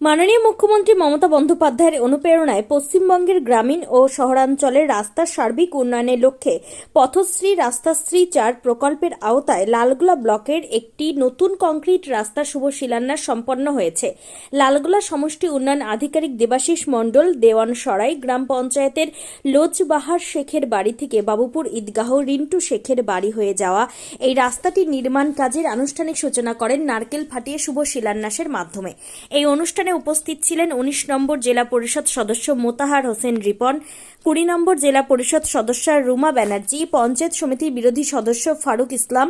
মাননীয় মুখ্যমন্ত্রী মমতা বন্দ্যোপাধ্যায়ের অনুপ্রেরণায় পশ্চিমবঙ্গের গ্রামীণ ও শহরাঞ্চলের রাস্তার সার্বিক উন্নয়নের লক্ষ্যে পথশ্রী রাস্তাশ্রী ৪ প্রকল্পের আওতায় লালগোলা ব্লকের একটি নতুন কংক্রিট রাস্তা শুভ শিলান্যাস সম্পন্ন হয়েছে। লালগোলা সমষ্টি উন্নয়ন আধিকারিক দেবাশিস মণ্ডল দেওয়ানসরাই গ্রাম পঞ্চায়েতের লোজবাহার শেখের বাড়ি থেকে বাবুপুর ঈদগাহ রিন্টু শেখের বাড়ি হয়ে যাওয়া এই রাস্তাটি নির্মাণ কাজের আনুষ্ঠানিক সূচনা করেন নারকেল ফাটিয়ে শুভ শিলান্যাসের মাধ্যমে। এই অনুষ্ঠানে উপস্থিত ছিলেন ১৯ নম্বর জেলা পরিষদ সদস্য মোতাহার হোসেন রিপন, ২০ নম্বর জেলা পরিষদ সদস্য রুমা ব্যানার্জি, পঞ্চায়েত সমিতির বিরোধী সদস্য ফারুক ইসলাম,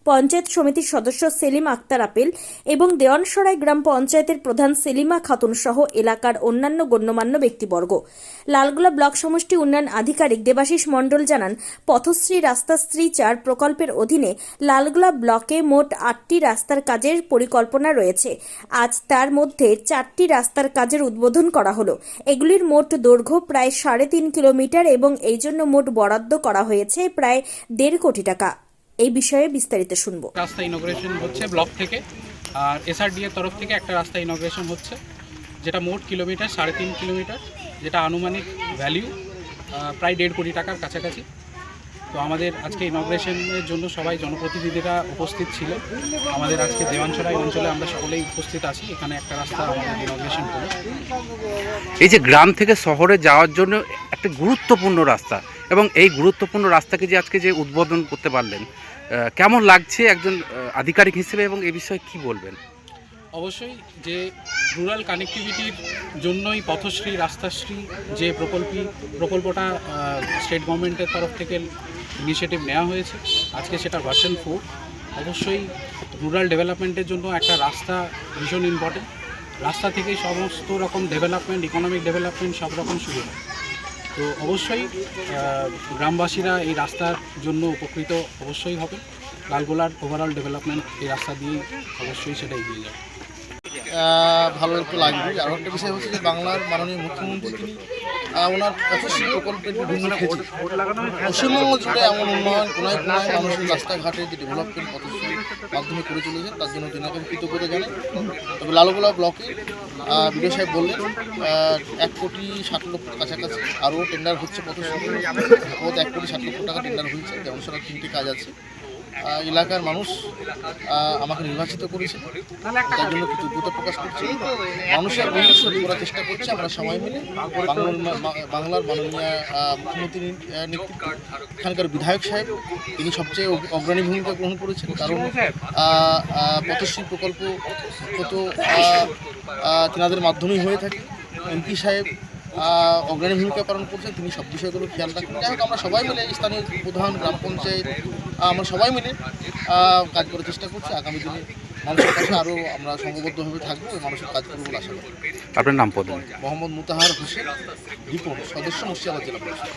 পঞ্চায়েত সমিতির সদস্য সেলিম আক্তার আপেল এবং দেওয়ানসরাই গ্রাম পঞ্চায়েতের প্রধান সেলিমা খাতুন সহ এলাকার অন্যান্য গণ্যমান্য ব্যক্তিবর্গ। লালগোলা ব্লক সমষ্টি উন্নয়ন আধিকারিক দেবাশিস মণ্ডল জানান, পথশ্রী রাস্তাশ্রী ৪ প্রকল্পের অধীনে লালগোলা ব্লকে মোট ৮টি রাস্তার কাজের পরিকল্পনা রয়েছে। আজ তার মধ্যে ৪টি রাস্তার কাজের উদ্বোধন করা হলো। এগুলির মোট দৈর্ঘ্য প্রায় ৩.৫ কিলোমিটার এবং এই জন্য মোট বরাদ্দ করা হয়েছে প্রায় ১.৫ কোটি টাকা। এই বিষয়ে বিস্তারিত শুনবো। রাস্তা ইনগ্রেশন হচ্ছে ব্লক থেকে, আর এসআরডি এর তরফ থেকে একটা রাস্তা ইনগ্রেশন হচ্ছে, যেটা মোট কিলোমিটার ৩.৫ কিলোমিটার, যেটা আনুমানিক ভ্যালিউ প্রায় ১.৫ কোটি টাকার কাছাকাছি। তো আমাদের আজকে ইনগ্রেশনের জন্য সবাই জনপ্রতিনিধিরা উপস্থিত ছিল। আমাদের আজকে দেওয়ানসরাই অঞ্চলে আমরা সকলেই উপস্থিত আছি। এখানে একটা রাস্তা আমাদের ইনগ্রেশন হলো। এই যে গ্রাম থেকে শহরে যাওয়ার জন্য একটা গুরুত্বপূর্ণ রাস্তা, এবং এই গুরুত্বপূর্ণ রাস্তাকে যে আজকে যে উদ্বোধন করতে পারলেন, কেমন লাগছে একজন আধিকারিক হিসেবে, এবং এই বিষয়ে কি বলবেন? অবশ্যই যে রুরাল কানেক্টিভিটির জন্যই পথশ্রী রাস্তাশ্রী যে প্রকল্পটা স্টেট গভর্নমেন্টের তরফ থেকে ইনিশিয়েটিভ নেওয়া হয়েছে, আজকে সেটা ভার্সন 4। অবশ্যই রুরাল ডেভেলপমেন্টের জন্য একটা রাস্তা ভীষণ ইম্পর্টেন্ট। রাস্তা থেকেই সমস্ত রকম ডেভেলপমেন্ট, ইকোনমিক ডেভেলপমেন্ট সব রকম শুরু হয়। তো অবশ্যই গ্রামবাসীরা এই রাস্তার জন্য উপকৃত অবশ্যই হবে। লালগোলার ওভারঅল ডেভেলপমেন্ট এই রাস্তা দিয়ে অবশ্যই সেটা এগিয়ে যাবে। ভালো একটু লাগবে। আর একটা বিষয় হচ্ছে যে বাংলার মাননীয় মুখ্যমন্ত্রী তিনি ওনার পথশ্রী প্রকল্পের বিভিন্ন ক্ষেত্রে পশ্চিমবঙ্গ জুড়ে এমন উন্নয়ন কোনায় কোনায় মানুষের রাস্তাঘাটে যে ডেভেলপমেন্ট পথশ্রীর মাধ্যমে করে চলেছেন, তার জন্য তিনি এখন কৃতজ্ঞতা জানাই। তবে লালগোলা ব্লকে বিডিও সাহেব বললেন ১,৬০,০০,০০০ কাছাকাছি আরও টেন্ডার হচ্ছে পথশ্রী। ১,৬০,০০,০০০ টাকা টেন্ডার হয়েছে। দেওয়ানসরার ৩টি কাজ আছে। এলাকার মানুষ আমাকে নির্বাচিত করেছে, তার জন্য কৃতজ্ঞতা প্রকাশ করছি। মানুষের উন্নয়ন করার চেষ্টা করছে। আমরা সবাই মিলে বাংলার মাননীয় মুখ্যমন্ত্রীর নেতৃত্বে এখানকার বিধায়ক সাহেব তিনি সবচেয়ে অগ্রণী ভূমিকা গ্রহণ করেছেন, কারণ পথশ্রী প্রকল্প কত তেনাদের মাধ্যমেই হয়ে থাকে। এমপি সাহেব অগ্রণী ভূমিকা পালন করছেন, তিনি সব বিষয়গুলো খেয়াল রাখেন। যাই হোক, আমরা সবাই মিলে স্থানীয় প্রধান, গ্রাম পঞ্চায়েত, আমরা সবাই মিলে কাজ করার চেষ্টা করছি। আগামী দিনে মানুষের কাছে আরও আমরা সংঘবদ্ধভাবে থাকবো এবং মানুষের কাজ করবো বলে আশা করি। আপনার নাম পদ? মোহাম্মদ মোতাহার হোসেন রিপন, সদস্য মুর্শিদাবাদ জেলা পরিষদ।